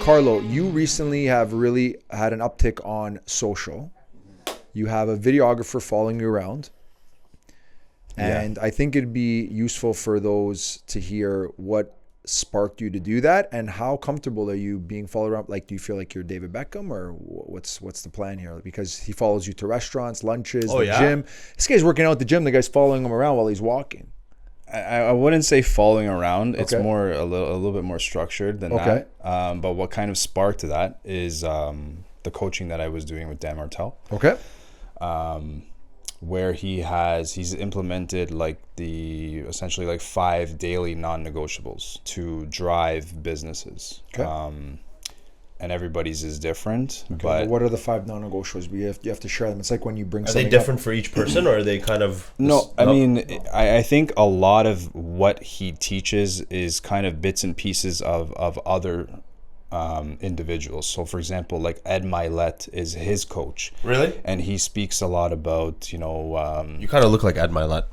Carlo, you recently have really had an uptick on social. You have a videographer following you around. And I think it'd be useful for those to hear what sparked you to do that and how comfortable are you being followed around? Like, do you feel like you're David Beckham, or what's the plan here? Because he follows you to restaurants, lunches, gym. This guy's working out at the gym. The guy's following him around while he's walking. I wouldn't say following around. It's more a little bit more structured than that. But what kind of sparked that is the coaching that I was doing with Dan Martell. Okay. Where he's implemented essentially 5 daily non-negotiables to drive businesses. Okay. And everybody's is different. Okay, but what are the 5 non-negotiables? You have to share them. It's like when you bring. Are they different for each person, or are they kind of? No, I mean, I think a lot of what he teaches is kind of bits and pieces of other individuals. So, for example, like Ed Milet is his coach. Really? And he speaks a lot about, you kind of look like Ed Milet.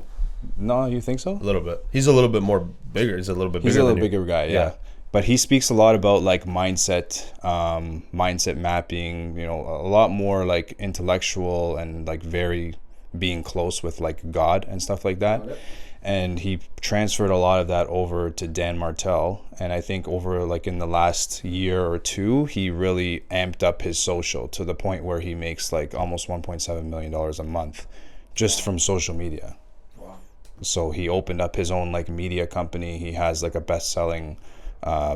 No, you think so? A little bit. He's a little bit more bigger. He's a little bigger guy. Yeah. But he speaks a lot about mindset mapping, a lot more intellectual and very being close with God and stuff like that. And he transferred a lot of that over to Dan Martell. And I think over in the last year or two, he really amped up his social to the point where he makes almost $1.7 million a month just from social media. Wow. So he opened up his own media company. He has a best-selling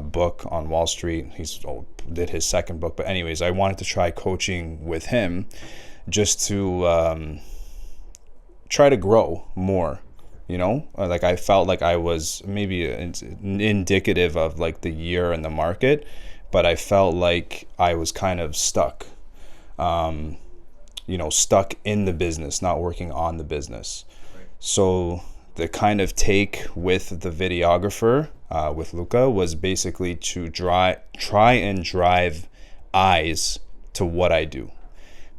book on Wall Street. He's did his second book, but anyways, I wanted to try coaching with him just to try to grow more. I felt like I was maybe indicative of the year in the market, but I felt like I was kind of stuck, stuck in the business, not working on the business. Right. So the kind of take with the videographer, with Luca, was basically to try and drive eyes to what I do.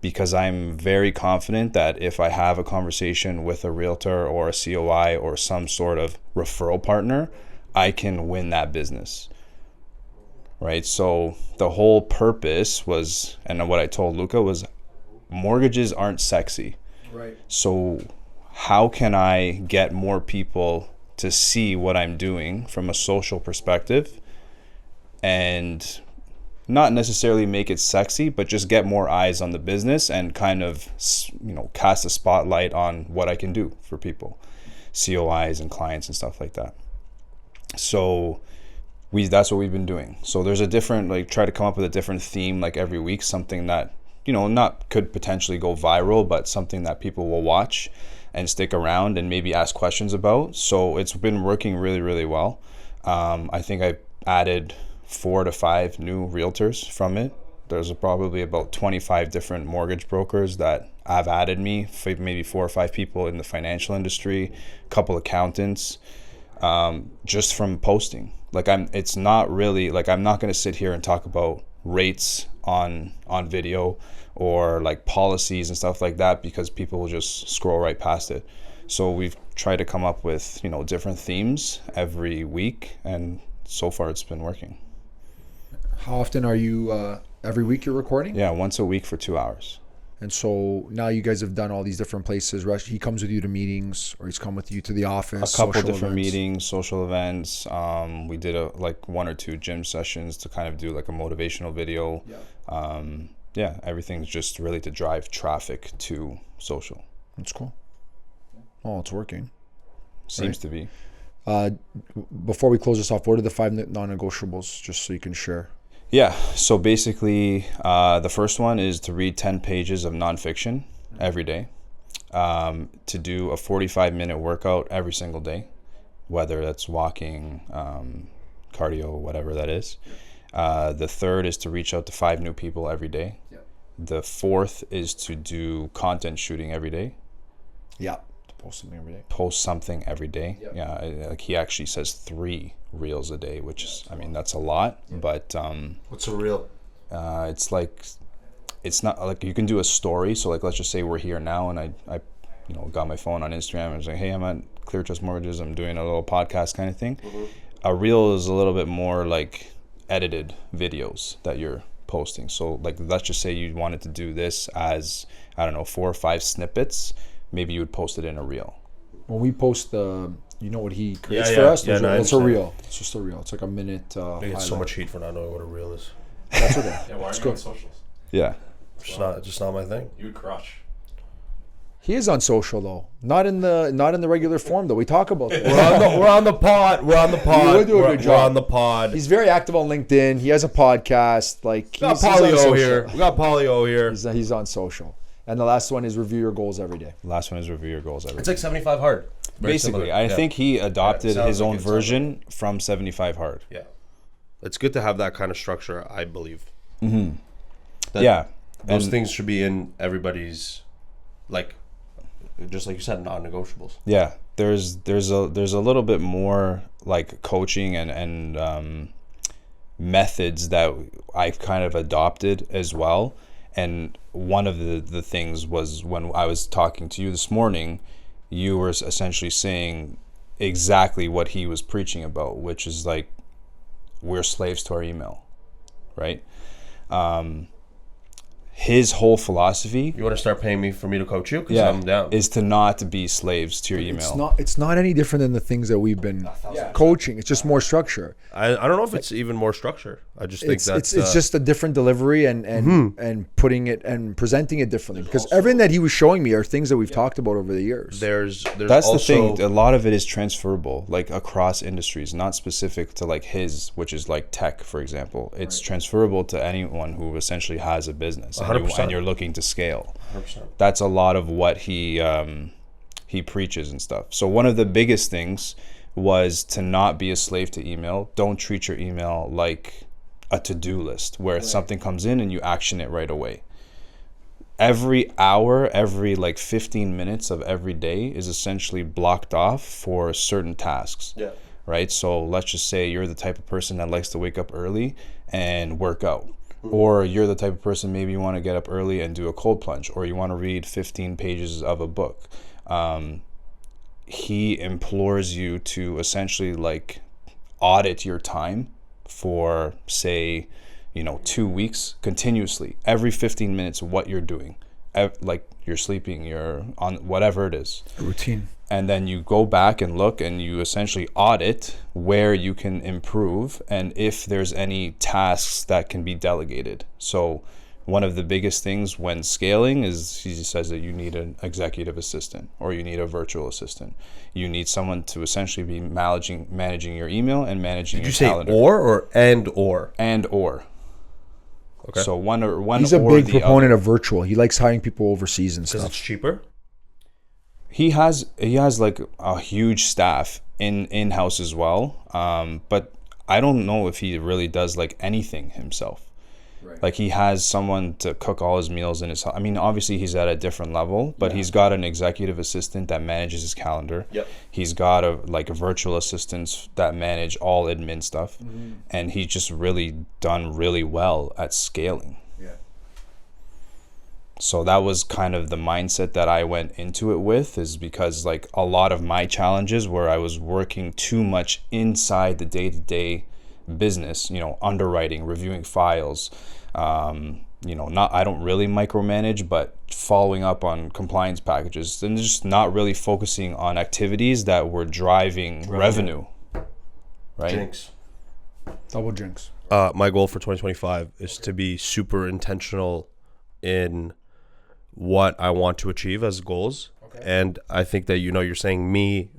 Because I'm very confident that if I have a conversation with a realtor or a COI or some sort of referral partner, I can win that business. Right? So the whole purpose was, and what I told Luca was, mortgages aren't sexy. Right. So how can I get more people to see what I'm doing from a social perspective and not necessarily make it sexy, but just get more eyes on the business and kind of, cast a spotlight on what I can do for people, COIs and clients and stuff like that. So that's what we've been doing. So there's a different, try to come up with a different theme every week, something that, not could potentially go viral, but something that people will watch and stick around and maybe ask questions about. So it's been working really, really well. I think I added 4 to 5 new realtors from it. There's probably about 25 different mortgage brokers that have added me, maybe 4 or 5 people in the financial industry, a couple accountants, just from posting. It's not really, I'm not going to sit here and talk about rates on video or policies and stuff like that, because people will just scroll right past it. So we've tried to come up with, different themes every week, and so far it's been working. How often are you, every week you're recording? Yeah, once a week for 2 hours. And so now you guys have done all these different places. He comes with you to meetings, or he's come with you to the office? A couple different meetings, social events. We did 1 or 2 gym sessions to kind of do a motivational video. Yeah. Everything's just really to drive traffic to social. That's cool. Oh, it's working. Seems to be. Before we close this off, what are the 5 non-negotiables, just so you can share? Yeah, so basically the first one is to read 10 pages of nonfiction every day, to do a 45-minute workout every single day, whether that's walking, cardio, whatever that is. The third is to reach out to 5 new people every day. Yep. The fourth is to do content shooting every day. Yeah, to post something every day. Post something every day. Yep. Yeah, he actually says 3 reels a day, which is, that's a lot. Yep. But what's a reel? It's it's not like you can do a story. So like, let's just say we're here now, and I got my phone on Instagram and was like, hey, I'm at Clear Trust Mortgages. I'm doing a little podcast kind of thing. Mm-hmm. A reel is a little bit more like edited videos that you're posting. So like, let's just say you wanted to do this as, I don't know, 4 or 5 snippets. Maybe you would post it in a reel. When we post the, what he creates Yeah, for us, yeah, no, it's a reel. It's just a reel. It's like a minute. I get so much heat for not knowing what a reel is. That's okay. Yeah, why aren't you on socials? Yeah. It's just not my thing. You would crush. He is on social though, not in the regular form though. We talk about this. We're on the pod. We're on the pod. would do a good We're job. on the pod. He's very active on LinkedIn. He has a podcast. Like We got he's on Polio social. here. We got Polio here. He's on social. And the last one is review your goals every day. Last one is review your goals every day. It's like 75 hard. Very Basically, similar. I Yeah. think he adopted sounds his like own it, sounds like version from 75 hard. Yeah. It's good to have that kind of structure, I believe. Mm-hmm. That Yeah. Those And- things should be in everybody's, like, just like you said, non-negotiables. Yeah, there's a little bit more like coaching and methods that I've kind of adopted as well. And one of the things was when I was talking to you this morning, you were essentially saying exactly what he was preaching about, which is like, we're slaves to our email, right? His whole philosophy, You want to start paying me for me to coach you? Because I'm down. is to not be slaves to your email. It's not any different than the things that we've been coaching. It's just more structure. I don't know if it's even more structure. I just think It's just a different delivery and putting it and presenting it differently. Because everything that he was showing me are things that we've talked about over the years. there's That's also the thing. A lot of it is transferable, like across industries, not specific to like his, which is like tech, for example. It's transferable to anyone who essentially has a business and you're looking to scale. 100%. That's a lot of what he preaches and stuff. So one of the biggest things was to not be a slave to email. Don't treat your email like a to-do list where something comes in and you action it right away. Every hour, every like 15 minutes of every day is essentially blocked off for certain tasks. Yeah. Right? So let's just say you're the type of person that likes to wake up early and work out. Or you're the type of person, maybe you want to get up early and do a cold plunge, or you want to read 15 pages of a book. He implores you to essentially like audit your time for, say, 2 weeks continuously, every 15 minutes, what you're doing. Like you're sleeping, you're on whatever it is. A routine. And then you go back and look and you essentially audit where you can improve and if there's any tasks that can be delegated. So one of the biggest things when scaling is he says that you need an executive assistant or you need a virtual assistant. You need someone to essentially be managing your email and managing your calendar. Did you say or and/or? And/or. Okay. So one He's a or big the proponent other. of virtual. He likes hiring people overseas and Because stuff. it's cheaper? He has like a huge staff in-house as well, but I don't know if he really does like anything himself. Right. Like he has someone to cook all his meals in his house. I mean, obviously he's at a different level, but he's got an executive assistant that manages his calendar. Yep. He's got a virtual assistants that manage all admin stuff, and he's just really done really well at scaling. So that was kind of the mindset that I went into it with, is because like a lot of my challenges where I was working too much inside the day-to-day business, underwriting, reviewing files, I don't really micromanage, but following up on compliance packages and just not really focusing on activities that were driving revenue. Right? Jinx. Double jinx. My goal for 2025 is to be super intentional in what I want to achieve as goals. Okay. And I think that, you're saying me,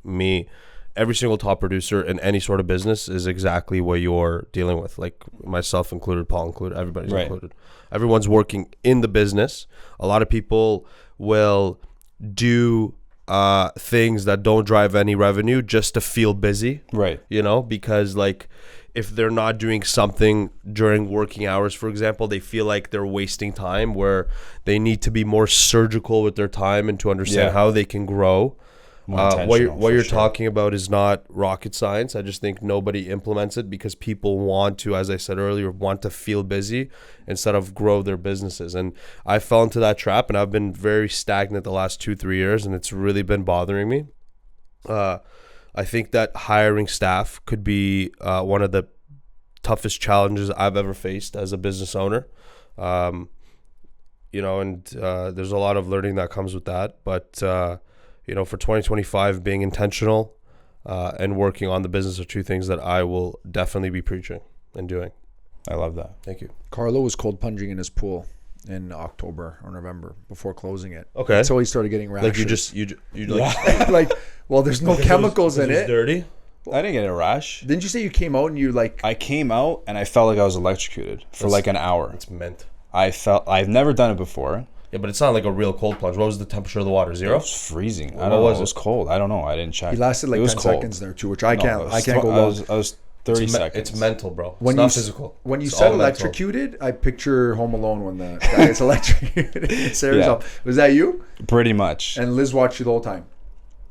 every single top producer in any sort of business is exactly what you're dealing with. Like myself included, Paul included, everybody's included. Everyone's working in the business. A lot of people will do things that don't drive any revenue just to feel busy. Right. Because like if they're not doing something during working hours, for example, they feel like they're wasting time, where they need to be more surgical with their time and to understand how they can grow. What intentional, you're for sure. talking about is not rocket science. I just think nobody implements it because people want to, as I said earlier, want to feel busy instead of grow their businesses. And I fell into that trap, and I've been very stagnant the last 2-3 years, and it's really been bothering me. I think that hiring staff could be one of the toughest challenges I've ever faced as a business owner. And there's a lot of learning that comes with that. But, for 2025, being intentional and working on the business are two things that I will definitely be preaching and doing. I love that. Thank you. Carlo was cold plunging in his pool in October or November before closing it. Okay. Until he started getting rashes. Like you like like, well, there's no chemicals in it's it. dirty. I didn't get a rash. Didn't you say you came out and you like? I came out and I felt like I was electrocuted for like an hour. It's meant. I've never done it before. Yeah, but it's not like a real cold plunge. What was the temperature of the water? It 0? was freezing. I don't know. It was cold. I don't know. I didn't check. He lasted like it was 10 cold. seconds there too, which I No, can't. it was I can't go I long. was 30 seconds. It's mental, bro. When It's you not physical. When you It's said all mental. electrocuted, I picture Home Alone when the guy gets electrocuted. Sarah's Yeah. up. Was that you? Pretty much. And Liz watched you the whole time.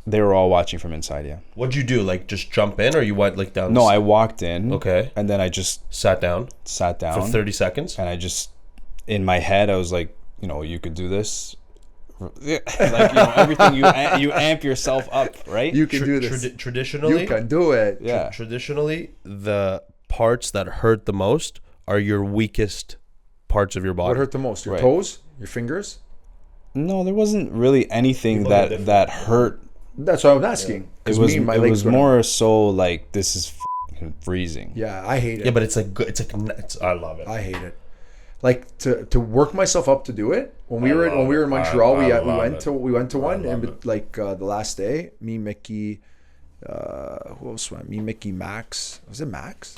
They were all watching from inside. Yeah. What'd you do? Like just jump in, or you went like down? No, I walked in. Okay. And then I just Sat down sat down for 30 seconds. and I just, in my head, I was like, you could do this. Everything you amp yourself up, right? You can do this. Traditionally, You can do it. yeah. traditionally, the parts that hurt the most are your weakest parts of your body. What hurt the most? Your Right. toes? Your fingers? No, there wasn't really anything People are that different. hurt. That's what I was asking. It 'Cause was me and my it legs was went up. more so like this is f***ing freezing. Yeah, I hate it. Yeah, but it's like good. I love it. I hate it. Like to work myself up to do it. When we I were love in it. Montreal, I we love went it. to one, love and it. like the last day, me, Mickey, who else went? Me, Mickey, Max. Was it Max?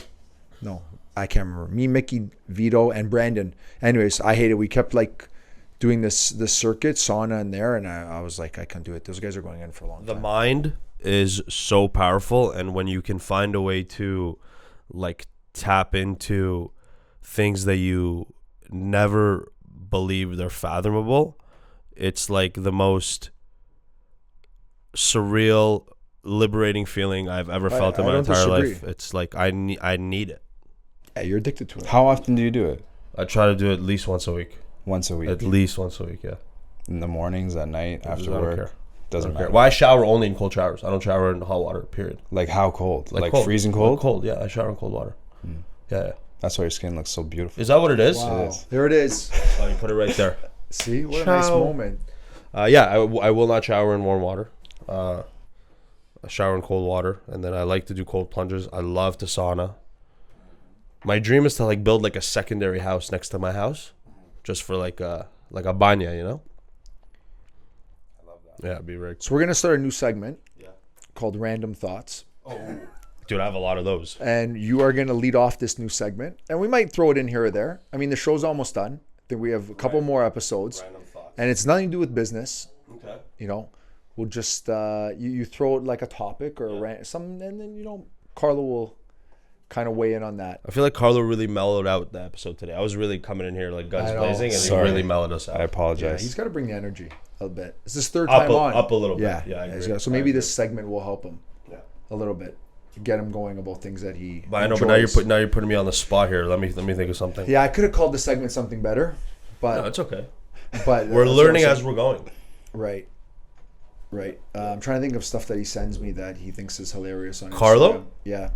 No, I can't remember. Me, Mickey, Vito, and Brandon. Anyways, I hate it. We kept like doing this circuit, sauna in there, and I was like, I can't do it. Those guys are going in for a long The time. mind is so powerful, and when you can find a way to like tap into things that you never believe they're fathomable, it's like the most surreal, liberating feeling I've ever felt in I my don't entire disagree. life. It's like I need it. Yeah, you're addicted to it. How often do you do it? I try to do it at least once a week. Once a week. At least once a week, yeah. In the mornings, at night, I after don't work. care. Doesn't matter. Well, I shower only in cold showers. I don't shower in hot water, period. Like how cold? Like cold. freezing cold? Like cold, yeah. I shower in cold water. Yeah. That's why your skin looks so beautiful. Is that what it is? Wow. It is. There it is. Oh, you put it right there. See, what a nice Ciao. moment. Yeah, I will not shower in warm water. I shower in cold water, and then I like to do cold plunges. I love to sauna. My dream is to like build like a secondary house next to my house, just for like a banya, you know. I love that. Yeah, it'd be very. So we're gonna start a new segment called Random Thoughts. Dude, I have a lot of those. And you are going to lead off this new segment. And we might throw it in here or there. I mean, the show's almost done. I think we have a couple more episodes. Random thoughts. And it's nothing to do with business. Okay. You know, we'll just, you throw it like a topic or something. And then, Carlo will kind of weigh in on that. I feel like Carlo really mellowed out the episode today. I was really coming in here like guns I know. blazing, and Sorry. he really mellowed us out. I Yeah, apologize. he's got to bring the energy a little bit. It's his third Up time a- on. up a little bit. Yeah. Yeah, I he's agree. got- so I maybe agree. this segment will help him a little bit. Get him going about things that he But I know, enjoys. but now you're putting me on the spot here. Let me think of something. Yeah, I could have called the segment something better. But, No, it's okay. but We're that's what learning I'm as saying. we're going. Right. I'm trying to think of stuff that he sends me that he thinks is hilarious on Carlo? Instagram. Yeah.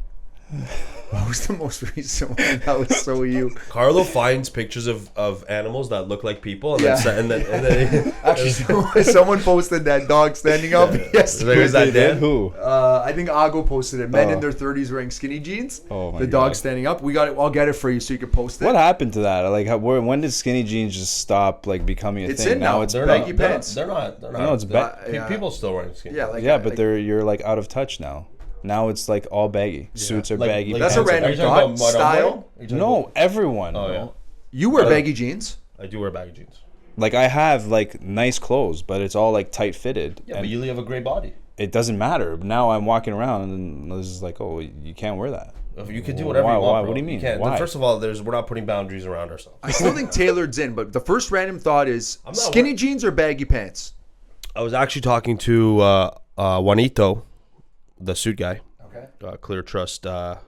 What was the most recent one? That was so you. Carlo finds pictures of animals that look like people, and Yeah. then Actually, someone posted that dog standing up yesterday. Is that Dan? Who? I think Ago posted it. Men in their 30s wearing skinny jeans. Oh my The dog God. standing up. We got it. I'll get it for you so you can post it. What happened to that? Like, when did skinny jeans just stop like becoming a It's thing? in now. It's They're back. baggy pants. They're not. No, it's back. Yeah. People still wearing skinny. Yeah, like Yeah, I- but like, you're like out of touch now. Now it's like all baggy. Suits are baggy. That's a pants are random Are you talking about thought. what I'm Style? wearing? Are you talking No, about- everyone. Oh yeah. You wear baggy jeans. I do wear baggy jeans. Like I have like nice clothes, but it's all like tight fitted. Yeah, and but you have a great body. it doesn't matter. Now I'm walking around and this is like, oh, you can't wear that. You can do whatever Why- you want. why? Bro. What do you mean? can't. Why? First of all, we're not putting boundaries around ourselves. I still think tailored's in, but the first random thought is not skinny jeans or baggy pants? I was actually talking to Juanito, the suit guy, Okay. Clear Trust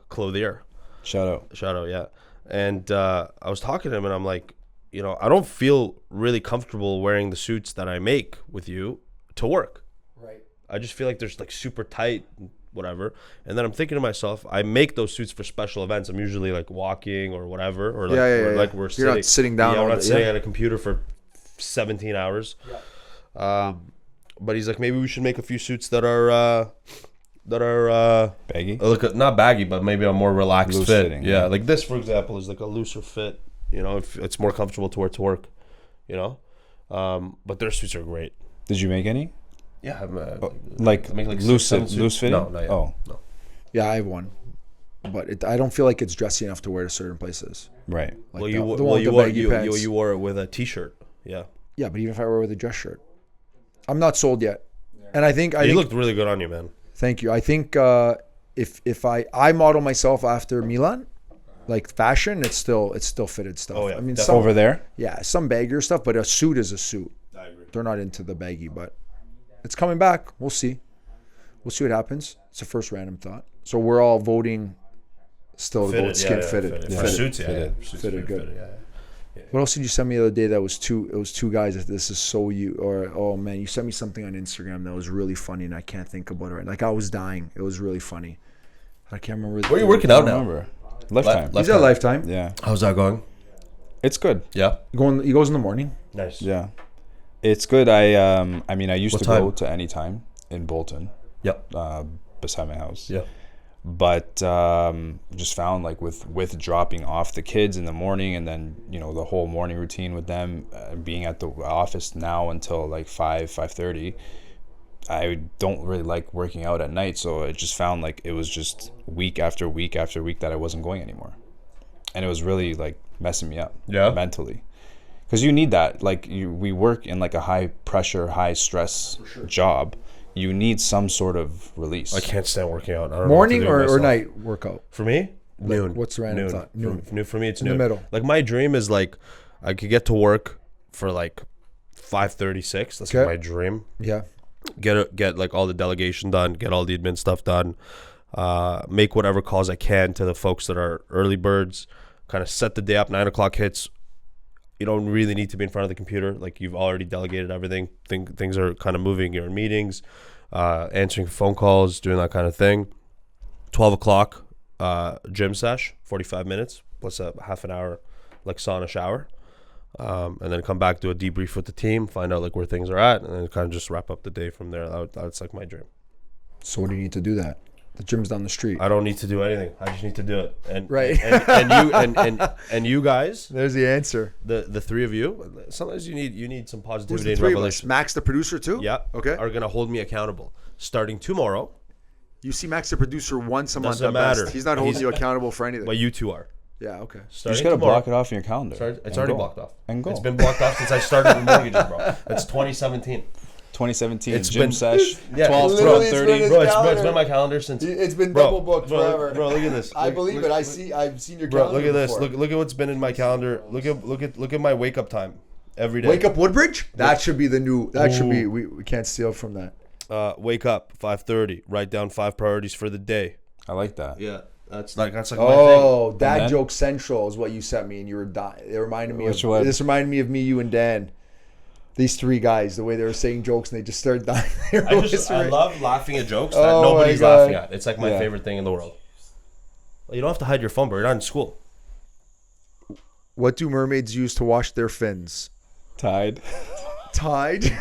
Clothier. Shout out. Shout out, yeah. And I was talking to him, and I'm like, you know, I don't feel really comfortable wearing the suits that I make with you to work. Right. I just feel like they're like super tight, whatever. And then I'm thinking to myself, I make those suits for special events. I'm usually like walking or whatever, or like, like we're You're not sitting down. Yeah, I'm all not day. sitting at a computer for 17 hours. Yeah. But he's like, maybe we should make a few suits that are Baggy. look not baggy, but maybe a more relaxed Loose fit. fitting, Yeah, yeah. like this, for example, is like a looser fit. You know, if it's more comfortable to wear to work. You know, but their suits are great. Did you make any? Yeah, I'm, Like I make like loose 6-7 suits. loose fitting? No, not yet. Oh, No. Yeah, I have one, but I don't feel like it's dressy enough to wear to certain places. right. Like Well, the you one well, with you the wore baggy pants. you wore it with a t-shirt. Yeah, Yeah, but even if I wear with a dress shirt, I'm not sold yet. And I think you looked really good on you, man. Thank you. I think if I model myself after Milan, like fashion, it's still fitted stuff. Oh, yeah, I mean, definitely. some, Over there? yeah, some baggier stuff, but a suit is a suit. I agree. They're not into the baggy, but it's coming back. We'll see. We'll see what happens. It's a first random thought. So we're all voting still to go with skin fitted. For Fitted. suits, yeah, Fitted. Suits Fitted, good. Fitted, yeah. What else did you send me the other day? That was two. It was two guys. That this is so you. Or oh man, you sent me something on Instagram that was really funny, and I can't think about it. Right. Like I was dying. It was really funny. I can't remember. Where are you working out I now? remember. Lifetime. He's at Lifetime. Yeah. How's that going? It's good. Yeah, He goes in the morning. nice. Yeah. It's good. I mean, I used What to time? go to any time in Bolton, Yep. beside my house. Yeah. But just found like with dropping off the kids in the morning, and then the whole morning routine with them, being at the office now until like 5:30. I don't really like working out at night, so I just found like it was just week after week after week that I wasn't going anymore, and it was really like messing me up mentally, because you need that. Like we work in like a high pressure, high stress job. You need some sort of release. I can't stand working out. I don't Morning know what to do or with myself. night workout. For me, noon. what's the random thought? Noon. For me, it's In the noon. middle. Like my dream is like I could get to work for like 5:36. That's Okay. my dream. Yeah. Get like all the delegation done, get all the admin stuff done, make whatever calls I can to the folks that are early birds, kind of set the day up. 9 o'clock hits, you don't really need to be in front of the computer. Like you've already delegated everything. Things are kind of moving. You're in meetings, answering phone calls, doing that kind of thing. 12 o'clock, gym sesh, 45 minutes plus a half an hour like sauna shower. And then come back, do a debrief with the team, find out like where things are at, and then kind of just wrap up the day from there. That's like my dream. So what do you need to do that? The gym's down the street. I don't need to do anything. I just need to do it. And Right. and you guys, There's the answer. the three of you, sometimes you need some Who's positivity the and three of us? revelation. Max, the producer, too? Yeah. Okay. Are gonna hold me accountable starting tomorrow. You see Max, the producer, once a month Doesn't at best. matter. He's not holding you accountable for anything. But you two are. Yeah, okay. you Starting just gotta tomorrow. block it off in your calendar. It's and already go. blocked off. And go. It's been blocked off since I started with mortgages, bro. It's 2017. 2017 It's gym been- sesh. Yeah, 12, literally it's 12:30. been his Bro, it's calendar. been my calendar since. It's been Bro, double booked bro, forever. Bro, look at this. I Look- believe look- it. I've seen your Bro, calendar look at this. before. Look at what's been in my calendar. Look at my wake up time every day. Wake up Woodbridge? That should be the new. That should be. Ooh. We can't steal from that. Wake up 5:30. Write down 5 priorities for the day. I like that. Yeah, that's like my thing. Oh, Dad then? Joke Central is what you sent me, and you were dying. It reminded me Which of. one? This reminded me of me, you, and Dan. These three guys, the way they were saying jokes, and they just started dying. I love laughing at jokes that Oh nobody's my God. laughing at. It's like my Yeah. favorite thing in the world. Well, you don't have to hide your phone, bro. You're not in school. What do mermaids use to wash their fins? Tide. Tide.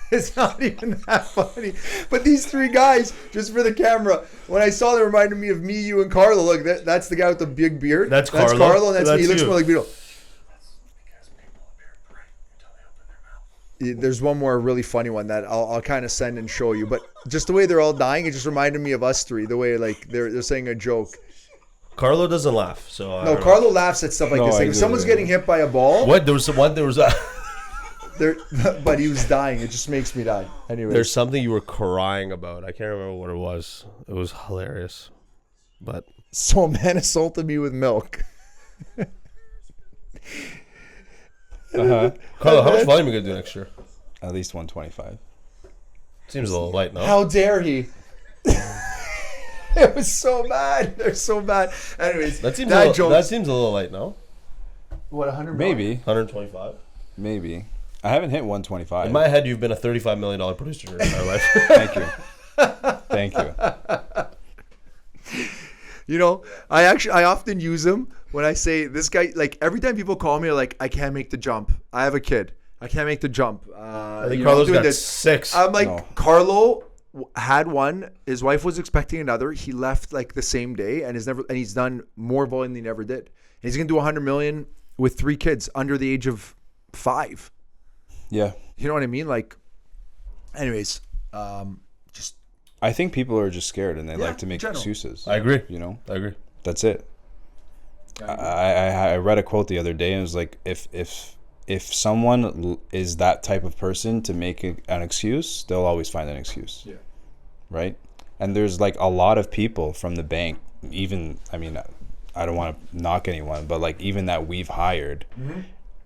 It's not even that funny. But these three guys, just for the camera, when I saw them, reminded me of me, you, and Carlo. Look, that's the guy with the big beard. That's Carlo. And that's me. He looks you. more like Beetle. There's one more really funny one that I'll kind of send and show you. But just the way they're all dying, it just reminded me of us three. The way like they're saying a joke. Carlo doesn't laugh, so I No, don't Carlo laughs at stuff like No, this. Like I if do, someone's yeah. getting hit by a ball, know. What there was a but he was dying. It just makes me die. Anyway, there's something you were crying about. I can't remember what it was. It was hilarious, but so a man assaulted me with milk. Uh-huh. Carlo, how much volume are you gonna do next year? At least 125. Seems a little light, no? How dare he? It was so bad. They're so bad. Anyways, That seems dad that jokes. seems a little light, no? What, 100 Maybe. 125. Maybe. I haven't hit 125. In my head, you've been a $35 million producer your entire life. Thank you. Thank you. You know, I often use him when I say this guy, like every time people call me, like, I can't make the jump. I have a kid. I can't make the jump. I think you know, I'm Carlo's doing got this. 6. I'm like, No. Carlo had one. His wife was expecting another. He left like the same day and he's done more volume than he ever did. And he's going to do 100 million with 3 kids under the age of 5. Yeah. You know what I mean? Like, anyways, just I think people are just scared and they Yeah, like to make general. excuses. I agree. You know? I agree. That's it. I read a quote the other day and it was like, if someone is that type of person to make an excuse, they'll always find an excuse. Yeah. Right? And there's like a lot of people from the bank, even, I mean, I don't want to knock anyone, but like even that we've hired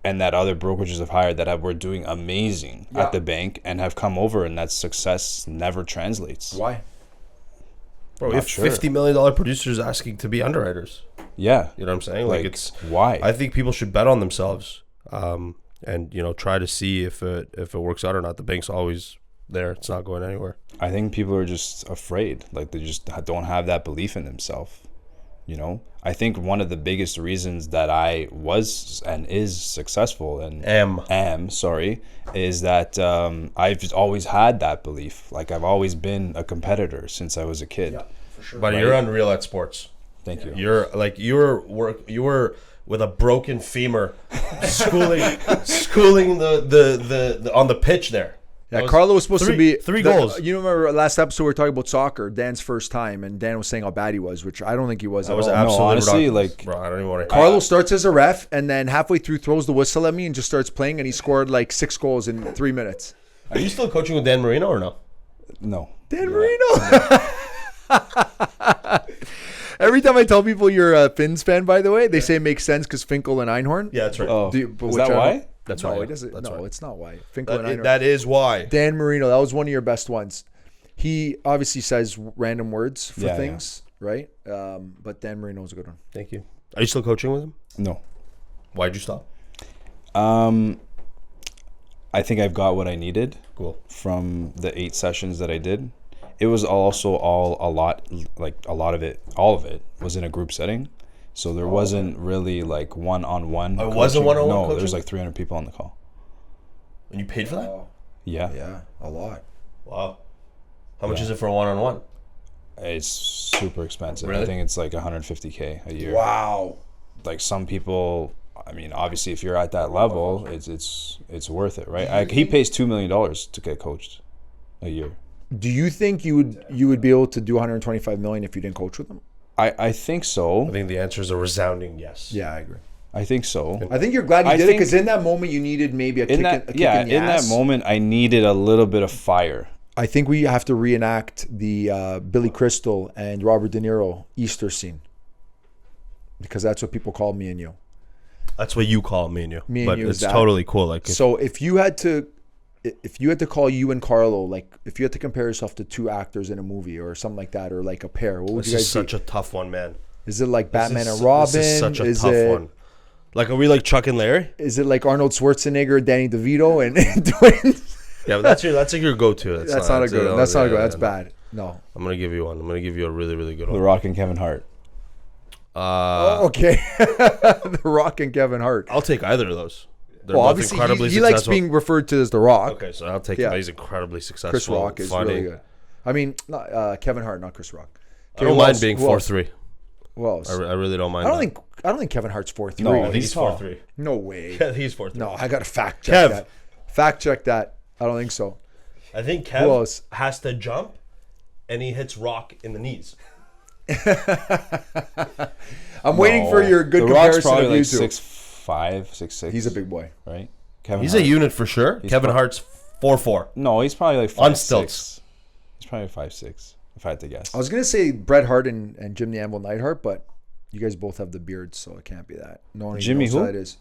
and that other brokerages have hired that were doing amazing Yeah. at the bank and have come over and that success never translates. why? Bro, we Not have sure. $50 million producers asking to be underwriters. Yeah. You know what I'm saying? Like it's why? I think people should bet on themselves, and you know, try to see if it works out or not. The bank's always there; it's not going anywhere. I think people are just afraid. Like they just don't have that belief in themselves. You know, I think one of the biggest reasons that I was and is successful and am is that I've always had that belief. Like I've always been a competitor since I was a kid. Yeah, for sure. But you're unreal at sports. Thank you. You were with a broken femur, schooling the on the pitch there. Yeah, Carlo was supposed to be three goals. You remember last episode we were talking about soccer, Dan's first time, and Dan was saying how bad he was, which I don't think he was I at was all. absolutely honestly, ridiculous. like- bro, I don't even want to. Carlo starts as a ref, and then halfway through throws the whistle at me and just starts playing, and he scored like 6 goals in 3 minutes. Are you still coaching with Dan Marino or no? No. Dan Marino. Every time I tell people you're a Finns fan, by the way, they say it makes sense because Finkel and Einhorn. Yeah, that's right. Oh, But is which that I why? don't- That's no, why. it doesn't. That's no, why. it's not why. Finkel and Einhorn. That is why. Dan Marino, that was one of your best ones. He obviously says random words for Yeah, things, right? But Dan Marino's a good one. Thank you. Are you still coaching with him? No. Why'd you stop? I think I've got what I needed Cool. from the 8 sessions that I did. It was also all of it was in a group setting. So there wasn't really like one-on-one. Oh, it wasn't one-on-one No, coaching? there's like 300 people on the call. And you paid for that? Yeah. Yeah, a lot. Wow. How much is it for a one-on-one? It's super expensive. Really? I think it's like 150K a year. Wow. Like some people, I mean, obviously if you're at that level, it's worth it, right? He pays $2 million to get coached a year. Do you think you would be able to do 125 million if you didn't coach with them? I think so. I think the answer is a resounding yes. Yeah, I agree. I think so. I think you're glad you I did it think- because in that moment you needed maybe a kick in the ass. that moment I needed a little bit of fire. I think we have to reenact the Billy Crystal and Robert De Niro Easter scene because that's what people call me and you. That's what you call me and you. Me and but you it's is that. totally cool. Like So if you had to call you and Carlo, like if you had to compare yourself to 2 actors in a movie or something like that, or like a pair, what would this you is guys such be? a tough one, man. Is it like Batman This is- and Robin? This is such a tough it, one. Like, are we like Chuck and Larry? Is it like Arnold Schwarzenegger, Danny DeVito, and twins? Yeah, but that's like your go-to. That's not a good one. That's not a good one. That's bad. No. I'm gonna give you one. I'm gonna give you a really, really good The one. Rock and Kevin Hart. Okay. The Rock and Kevin Hart. I'll take either of those. They're Well, both obviously, incredibly he likes successful. being referred to as The Rock. Okay, so I'll take Yeah. him. He's incredibly successful. Chris Rock is funny. really good. I mean, not, Kevin Hart, not Chris Rock. I don't mind being 4'3". Who else? I really don't mind. I don't think Kevin Hart's 4'3". No, I think he's tall. 4'3". No way. Yeah, he's 4'3". No, I got to fact check Kev. that. Fact check that. I don't think so. I think Who Kev else? has to jump, and he hits Rock in the knees. I'm waiting for your good The Rock's comparison probably of you like two. 6'5", 6'6". He's a big boy. right? Kevin He's Hart. a unit for sure. Kevin Hart's 4'4". No, he's probably like 5'6". On stilts. He's probably 5'6", if I had to guess. I was gonna say Bret Hart and Jim the Anvil Neidhart, but you guys both have the beards, so it can't be that. No one even Jimmy knows who? who that is.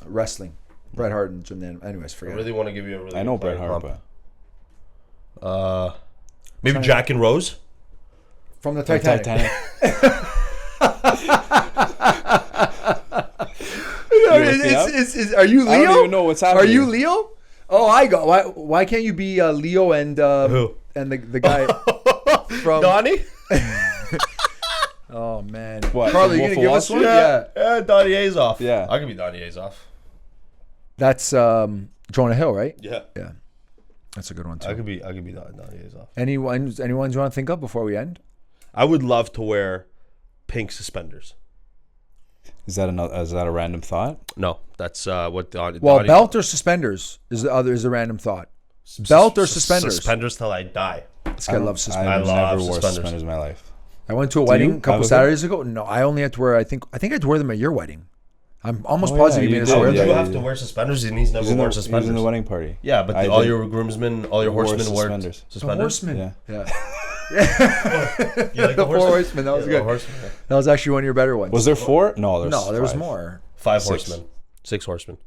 Wrestling. Bret Hart and Jim the Anvil. Anyways, I forget really it. want to give you a really. I know good Bret Hart, player Maybe Jack and Rose. From the Titanic. Are you Leo? I don't even know what's happening. Are you Leo? Oh, I got. Why can't you be Leo and Who? and the guy from Donnie? Oh man, What, Carlo, from you Wolf gonna of give Wall us one? Street? Yeah. Donnie Azoff. Yeah. I can be Donnie Azoff. That's Jonah Hill, right? Yeah. Yeah, that's a good one too. I could be Donnie Azoff. Anyone you want to think of before we end? I would love to wear pink suspenders. Is that a random thought? No, that's what Donnie. Well, belt or suspenders is a random thought. Belt or suspenders? Suspenders till I die. This guy loves I suspenders. love never wore suspenders. suspenders in my life. I went to a wedding you? a couple Have a Saturdays ago. No, I only had to wear. I think I had to wear them at your wedding. I'm almost Oh, positive yeah, you made you us did. wear You them. Yeah, have yeah, to yeah. wear suspenders, and he's never He worn was suspenders. in the wedding party. Yeah, but I all did. your groomsmen, all your Wore horsemen wore suspenders. The suspenders. Horseman. Yeah. Yeah. You like The Four Horsemen. That was Yeah, good. the horsemen, yeah. That was actually one of your better ones. Was there 4? No, there was five. more. 5 Six. horsemen, 6 horsemen.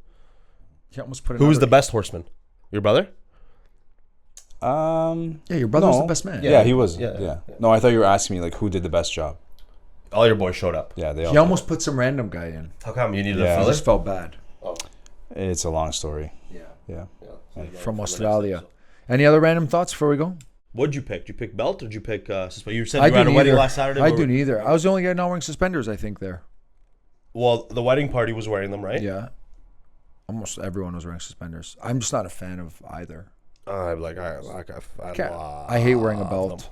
You almost put Who was the another- best horseman? Your brother? Yeah, your brother was no. the best man. Yeah, he was. Yeah. Yeah. No, I thought you were asking me like who did the best job. All your boys showed up. Yeah, they He all. almost put some random guy in. How come you needed Yeah. a I filler? just felt bad. It's a long story. Yeah. Yeah. From Australia. Any other random thoughts before we go? What'd you pick? Did you pick belt or did you pick suspenders? You said I you were at a do wedding neither. last Saturday. I but- do neither. I was the only guy not wearing suspenders, I think, there. Well, the wedding party was wearing them, right? Yeah. Almost everyone was wearing suspenders. I'm just not a fan of either. I'm like, I I hate wearing a belt.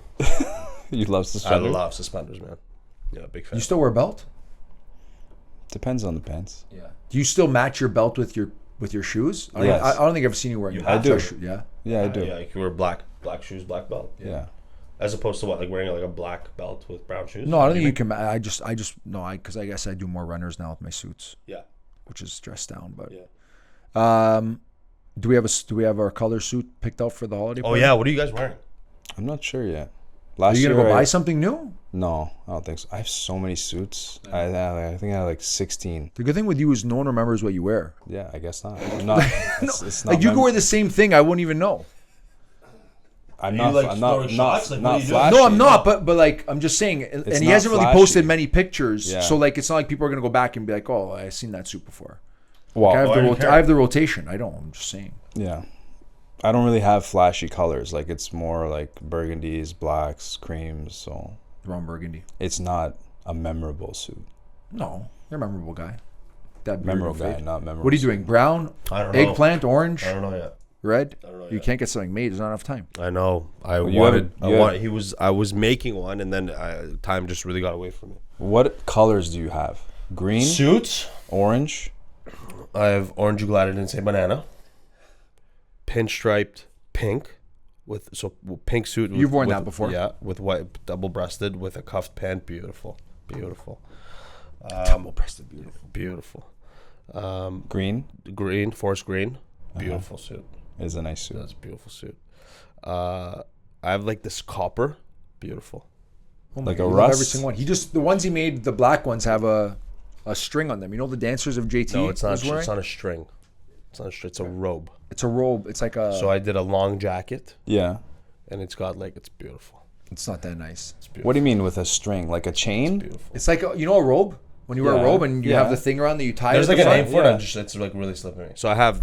You love I suspenders. love suspenders, man. Yeah, big fan. You still wear a belt? Depends on the pants. Yeah. Do you still match your belt with your shoes? Yes. I don't think I've seen you wearing. I do. Yeah. Yeah, I do. Yeah, you can wear black shoes, black belt. Yeah. As opposed to what, like wearing like a black belt with brown shoes? No, I don't think you can. I just no. Because I guess I do more runners now with my suits, Yeah. which is dressed down. But Yeah. do we have our color suit picked out for the holiday? Oh party? yeah, what are you guys wearing? I'm not sure yet. Are Last you year, gonna go I- buy something new? No, I don't think so. I have so many suits. I think I have like 16. The good thing with you is no one remembers what you wear. Yeah, I guess not. I'm not. It's not Like you mem- can wear the same thing, I wouldn't even know. I'm you, not. like, I'm throwing not. shots? Like, what Not are you doing? flashy. No, I'm not. But like I'm just saying, and he not hasn't really flashy. posted many pictures. Yeah. So like it's not like people are gonna go back and be like, oh, I've seen that suit before. Well, I have, I don't care. I have the rotation. I don't. I'm just saying. yeah. I don't really have flashy colors. Like it's more like burgundies, blacks, creams. So Ron Burgundy. it's not a memorable suit. No, you're a memorable guy. That beard Memorable will guy, fade. not memorable. What are you doing? Brown, I don't know. eggplant, orange, I don't know yet. red. I don't know You yet. can't get something made. There's not enough time. I know. you haven't- you haven't- I was making one, and then time just really got away from me. What colors do you have? Green, Suits. orange. I have orange glad I didn't say banana. Pinstriped pink with pink suit. You've worn with- that before. Yeah, with white double breasted with a cuffed pant. Beautiful, beautiful, Double-breasted, beautiful. beautiful. Green Green, forest green, beautiful suit. is a nice suit. That's a beautiful suit. I have like this copper, beautiful. Oh my Like God, a you love every rust? single one. He just the ones he made. The black ones have a string on them. You know the dancers of JT. No, it's not. was wearing? It's not a string. It's not a string. It's a robe. It's a robe. It's like a. So I did a long jacket, Yeah. and it's got like it's beautiful. It's not that nice. It's beautiful. What do you mean with a string? Like a chain? Beautiful. It's like you know a robe when you wear a Yeah, robe and you yeah. have the thing around that you tie. There's at like the a front. name for yeah. it. It's like really slipping. So I have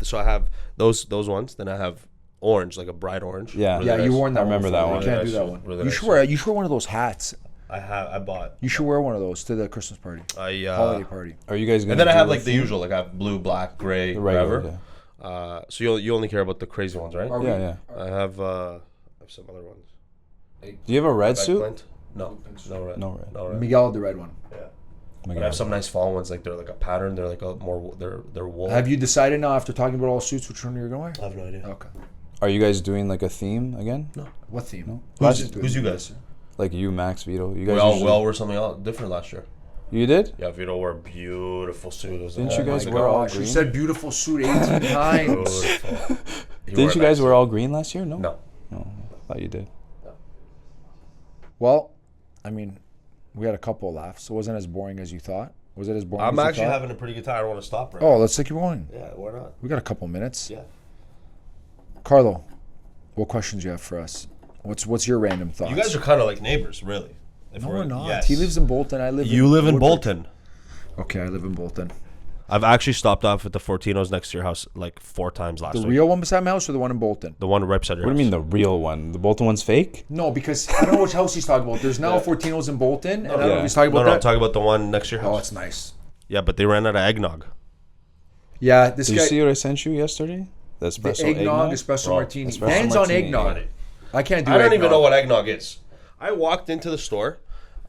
those ones. Then I have orange, like a bright orange. Yeah. Really Yeah, you nice. worn that. I remember one that before. one. You can't Really do that nice. one. Really You nice. should wear. You should wear one of those hats. I bought. You should wear one of those to the Christmas party, I holiday party. Are you guys gonna? and then I do have a like the theme? usual. Like I have blue, black, gray, The regular, whatever. So you only care about the crazy ones, right? Are we- Yeah, yeah. I have some other ones. Do you have a red suit? Eggplant? No, no red. No red. No red. Miguel, the red one. Yeah. Oh my But I God. have some nice fall ones. Like they're like a pattern. They're like a more. They're wool. Have you decided now after talking about all suits which one you're gonna wear? I have no idea. Okay. Are you guys doing like a theme again? No. What theme? Who's you guys? Like you, Max, Vito. You We guys. all usually- wore something else different last year. You did? Yeah, Vito wore a beautiful suit. It was Didn't like, you oh guys my wear God. all Gosh, you green? said beautiful suit 18 times. Beautiful. He wore Didn't you a guys nice wear all green last year? No. suit. No. No. I thought you did. Well, I mean, we had a couple of laughs. It wasn't as boring as you thought. Was it as boring? I'm as you actually thought? having a pretty good time. I don't want to stop right Oh, let's keep going. now. Yeah, why not? We got a couple minutes. Yeah. Carlo, What questions do you have for us? What's your random thoughts? You guys are kind of like neighbors, really. If No, we're not. Yes. He lives in Bolton. I live. You live in Woodbridge. Bolton. Okay, I live in Bolton. I've actually stopped off at the Fortinos next to your house like 4 times last The week. real one beside my house or the one in Bolton? The one right beside your What house. do you mean the real one? The Bolton one's fake? No, because I don't know which house he's talking about. There's now Fortinos in Bolton, and I don't know Yeah. if he's talking No, about no, I'm that. talking about the one next to your Oh, house. it's nice. Yeah, but they ran out of eggnog. Yeah, this Did guy. you see what I sent you yesterday? The The espresso eggnog, espresso Bro, martini. espresso Dan's on martini. eggnog. I can't do I don't eggnog. even know what eggnog is. I walked into the store.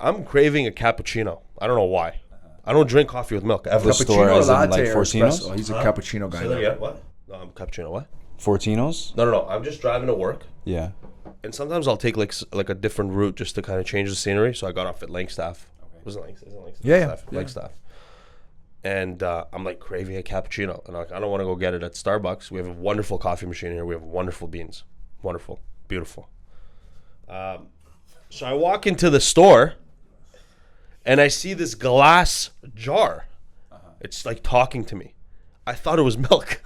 I'm craving a cappuccino. I don't know why. I don't drink coffee with milk ever. The store Cappuccino or as in, latte like, or Fortinos? espresso? He's a cappuccino guy. Say that again? What? No, I'm cappuccino. What? Fortinos? No. I'm just driving to work, Yeah. and sometimes I'll take like a different route just to kind of change the scenery. So I got off at Langstaff. Was it Langstaff? Yeah. Langstaff. And I'm like craving a cappuccino, and I'm like, I don't want to go get it at Starbucks. We have a wonderful coffee machine here. We have wonderful beans, wonderful, beautiful. So I walk into the store, and I see this glass jar. It's like talking to me. I thought it was milk.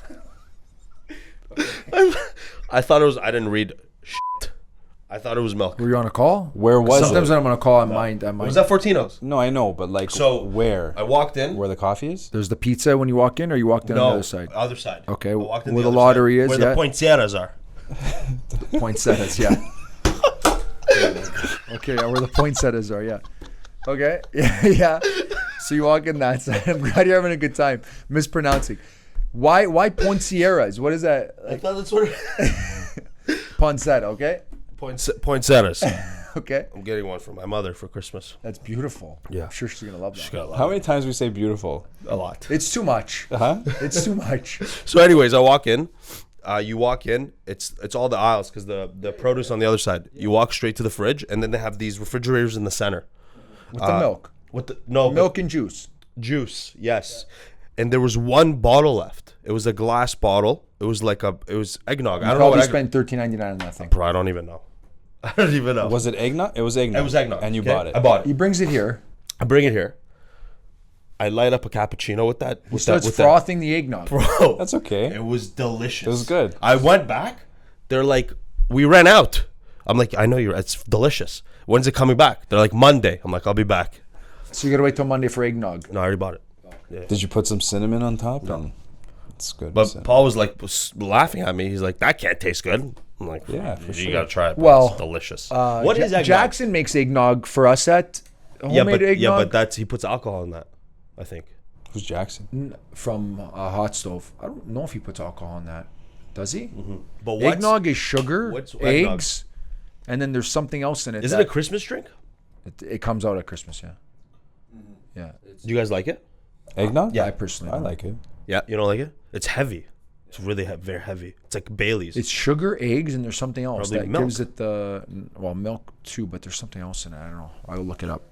I thought it was. I didn't read shit. I thought it was milk. Were you on a call? Where was Sometimes it? when I'm on a call, I mind. Was that Fortino's? No, I know, but like, So where? I walked in. Where the coffee is? There's the pizza when you walk in, or you walked in on the other side? Other side. Okay, I walked in where the other lottery side, is, where yeah. the poinsettias are. Poinsettias, yeah. Okay, where the poinsettias are, yeah. Okay, yeah. So you walk in that side. I'm glad you're having a good time. Mispronouncing. Why poinsettias? What is that? I thought that's what. Poinsettia, okay? Poinsettias. Okay. I'm getting one for my mother for Christmas. That's beautiful. Yeah. I'm sure she's going to love that. Got a lot. How many times we say beautiful? A lot. It's too much. Huh? It's too much. So, anyways, I walk in. You walk in. It's all the aisles because the produce on the other side. You walk straight to the fridge, and then they have these refrigerators in the center. With the milk. With the no Milk and juice. juice, yes. And there was one bottle left. It was a glass bottle. It was eggnog. I don't know Probably what spent $13.99 on that thing. Bro, I don't even know. I don't even know. Was it eggnog? It was eggnog. It was eggnog. And you okay? bought it. I bought He it. brings it here. I bring it here. I light up a cappuccino with that. He starts frothing the eggnog. Bro, That's okay. it was delicious. It was good. I went back. They're like, we ran out. I'm like, I know it's delicious. When's it coming back? They're like, Monday. I'm like, I'll be back. So you got to wait till Monday for eggnog. No, I already bought it. Did you put some cinnamon on top? No. It's good. But cinnamon. Paul was like laughing at me. He's like, that can't taste good. I'm like, Yeah, for you sure. gotta try it. Bro. Well, it's delicious. What is eggnog? Jackson makes eggnog for us at homemade eggnog but he puts alcohol in that. I think. Who's Jackson? from a hot stove. I don't know if he puts alcohol in that. Does he? But what's, Eggnog is sugar, what's eggnog? eggs, and then there's something else in it. Is it a Christmas drink? It comes out at Christmas, yeah. Yeah. Do you guys like it? Eggnog? I personally I don't. like it. Yeah, you don't like it? It's heavy. It's really very heavy. It's like Bailey's. It's sugar, eggs, and there's something else Probably that milk. gives it the milk too, but there's something else in it. I don't know. I'll look it up.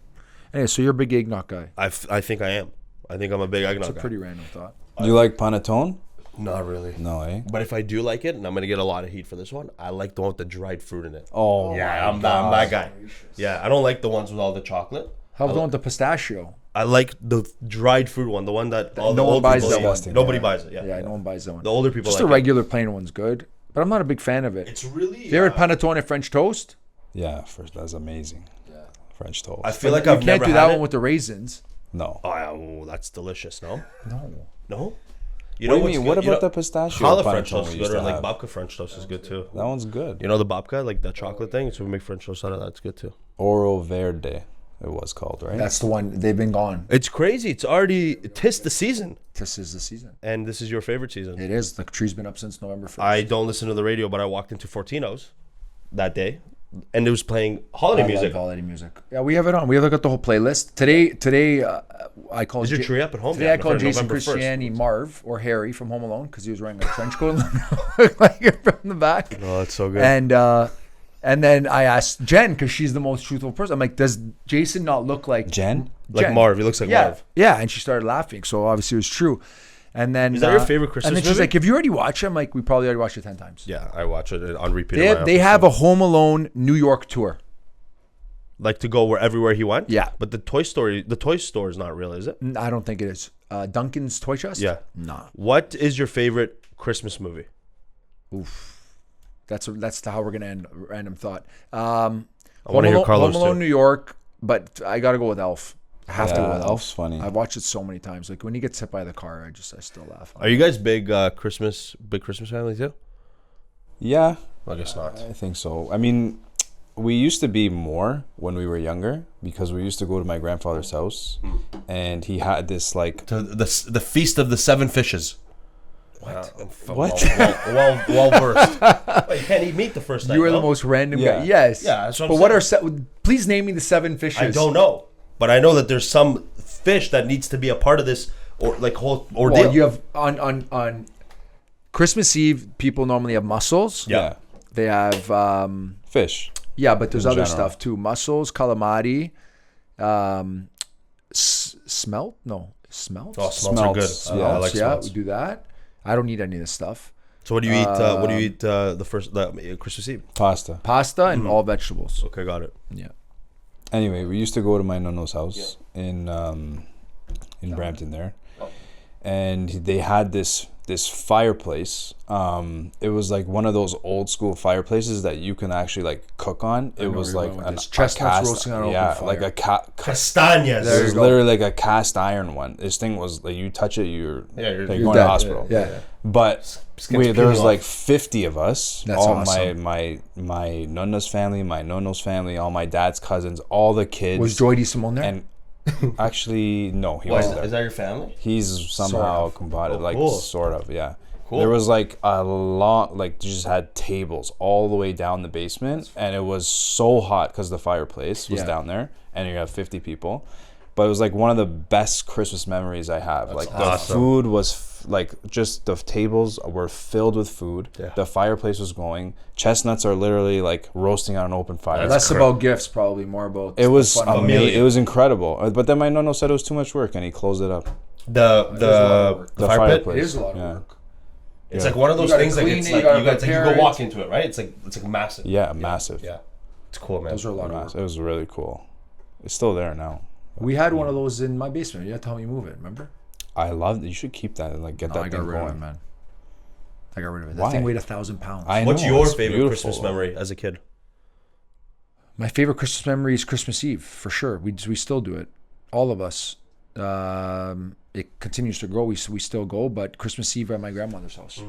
Anyway, so you're a big eggnog guy. I think I am. I think I'm a big eggnog It's a guy. pretty random thought. You like panettone? Not really. No, eh? But if I do like it, and I'm gonna get a lot of heat for this one, I like the one with the dried fruit in it. Oh, Yeah, I'm that guy. Yeah, I don't like the ones with all the chocolate. How about the one with the pistachio? I like the dried fruit one, the one that all the no one old buys people that eat. one. Nobody Yeah. buys it. Yeah, Yeah, no one buys that one. The older people Just like a regular plain one's good, but I'm not a big fan of it. It's really. You ever had panettone and French toast? Yeah, first that's amazing. French toast. I feel like You I've can't never do had that it. one with the raisins. no. Oh, that's delicious. No, No. no. You What do you what's mean? good? What You about know, the pistachio Challah panettone French toast we is used good, or to like have? babka French toast is good too. That one's good. You know the babka, like the chocolate thing. So we make French toast out of that. It's good too. Oro Verde, it was called, right? That's the one. They've been gone. It's crazy. It's already the season, This is the season. and this is your favorite season. It is. The tree's been up since November 1st. I don't listen to the radio, but I walked into Fortino's that day, and it was playing holiday music. Love holiday music. Yeah, we have it on. We have got the whole playlist. Today, I called. Is your tree up at home? Today Yeah, I called Jason November 1st. Christiani Marv or Harry from Home Alone because he was wearing a trench coat looked like it from the back. Oh, that's so good. And then I asked Jen because she's the most truthful person. I'm like, does Jason not look like Jen? like Jen? Marv, he looks like Yeah, Marv. yeah. And she started laughing. So obviously it was true. And then Is that your favorite Christmas And then she's movie? like, have you already watched it? I'm like, we probably already watched it 10 times. Yeah, I watch it on repeat. They have a Home Alone New York tour. like to go everywhere he went. Yeah. but the toy store is not real, is it? I don't think it is. Duncan's Toy Chest? Yeah. Nah. What is your favorite Christmas movie? That's how we're gonna end. Random thought. I want to hear Carlos Home Alone, too. New York, but I gotta go with Elf. I have to go Yeah, with Elf. Elf's funny. I've watched it so many times. Like when he gets hit by the car, I still laugh. Are you guys big Christmas family too? Yeah, I guess not. I think so. I mean, we used to be more when we were younger because we used to go to my grandfather's house, and he had this like The feast of the 7 fishes. What? Well versed. Well, you can't eat meat the first night. You are the no? most random Yeah. guy. Yes. Yeah, that's what But I'm what saying. are please name me the 7 fishes. I don't know, but I know that there's some fish that needs to be a part of this or like whole ordeal. Well, you have on Christmas Eve, people normally have mussels. Yeah. They have fish. yeah, but there's In other general. stuff too. Mussels, calamari, smelt? No, smelt. Oh, smelts are good. Smelts, I like yeah, smelts. we do that. I don't need any of this stuff. So what do you eat? The Christmas Eve? Pasta. Pasta and all vegetables. Okay, got it. Yeah. Anyway, we used to go to my nonno's house in Brampton there, and they had this fireplace. It was like one of those old school fireplaces that you can actually like cook on. It know was where like you're going with a this. Chestnuts cast, roasting on an yeah, open like fire. a Castañas. There it was you go. literally like a cast iron one. This thing was like you touch it, you're you're going dead. to the hospital. Yeah. But Skin's there was peeling like off. 50 of us. That's all awesome. my nonna's family, my nonno's family, all my dad's cousins, all the kids. Was Joy DeSimone there? And actually, no, he Why, wasn't there. is that your family? He's somehow of. combined, like cool. sort of, yeah. Cool. There was like a long, like you just had tables all the way down the basement, and it was so hot because the fireplace was Yeah. down there, and you have 50 people. But it was like one of the best Christmas memories I have. Like the awesome. food was like just the tables were filled with food. Yeah. The fireplace was going. Chestnuts are literally like roasting on an open fire. Less about gifts, probably more about. It was the fun of it. amazing. It was incredible. But then my nonno said it was too much work, and he closed it up. The The fire pit. fireplace. It is a lot of Yeah. work. It's like one of those gotta things. Like clean it's it, like you gotta you got prepare go it. walk into it, right? It's like massive. Yeah, massive. Yeah, it's cool, man. Those are a lot of work. Massive. It was really cool. It's still there now. We had one of those in my basement. You had to help me move it. Remember? I love it. You should keep that and like get No, that I thing got rid of it, going. man. I got rid of it. That Why? thing weighed 1,000 pounds. What's know, your it's favorite beautiful. Christmas memory as a kid? My favorite Christmas memory is Christmas Eve, for sure. We still do it. All of us. It continues to grow. We still go, but Christmas Eve at my grandmother's house.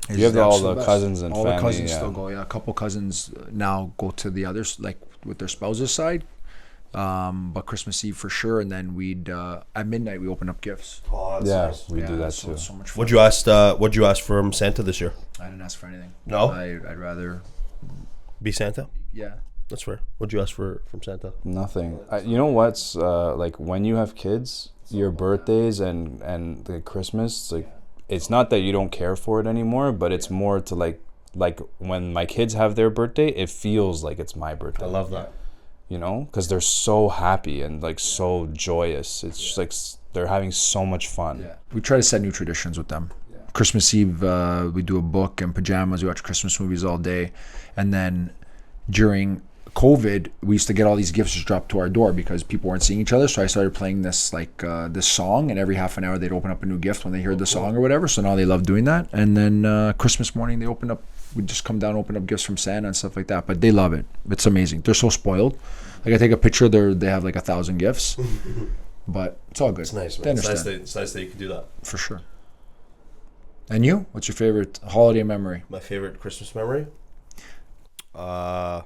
is You have all absolute the best. cousins and all family. the cousins Yeah. still go. Yeah, a couple cousins now go to the others, like with their spouses' side. But Christmas Eve for sure, and then we'd at midnight we open up gifts. Oh, that's Yeah, nice. we do that so, too. So much fun. What'd you ask from Santa this year? I didn't ask for anything. No? I'd rather. Be Santa. Yeah. That's fair. What'd you ask for from Santa? Nothing. You know what's like when you have kids, your birthdays and the Christmas, like it's not that you don't care for it anymore, but it's more to like when my kids have their birthday, it feels like it's my birthday. I love that. You know, because they're so happy and like so joyous. It's just like they're having so much fun. Yeah. We try to set new traditions with them. Christmas Eve, we do a book and pajamas. We watch Christmas movies all day, and then during COVID, we used to get all these gifts just dropped to our door because people weren't seeing each other. So I started playing this this song, and every half an hour they'd open up a new gift when they heard the song or whatever. So now they love doing that. And then Christmas morning they open up. We just come down, open up gifts from Santa and stuff like that. But they love it. It's amazing. They're so spoiled. Like I take a picture, they have like 1,000 gifts, but it's all good. It's nice, They man. It's understand nice that you can do that. for sure. And you? What's your favorite holiday memory? My favorite Christmas memory? Or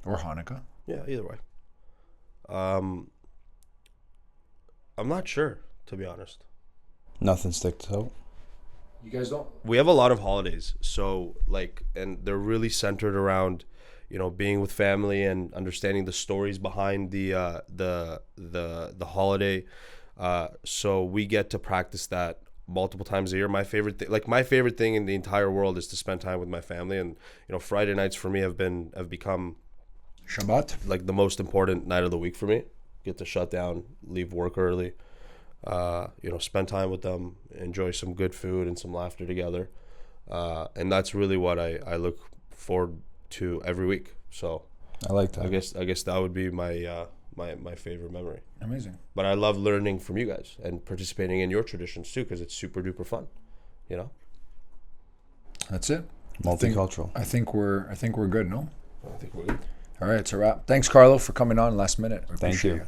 Hanukkah? Yeah, either way. I'm not sure, to be honest. Nothing sticks out. You guys don't? We have a lot of holidays, so like, and they're really centered around, you know, being with family and understanding the stories behind the holiday. So we get to practice that multiple times a year. My favorite thing in the entire world is to spend time with my family, and you know, Friday nights for me have become Shabbat? like the most important night of the week for me. Get to shut down, leave work early, you know, spend time with them, enjoy some good food and some laughter together, and that's really what I look forward to every week. So I like that. I guess that would be my my favorite memory. Amazing. But I love learning from you guys and participating in your traditions too, because it's super duper fun, you know. That's it. Multicultural. I think we're good, no? I think we're good. All right, it's a wrap. Thanks, Carlo, for coming on last minute. We Thank appreciate you.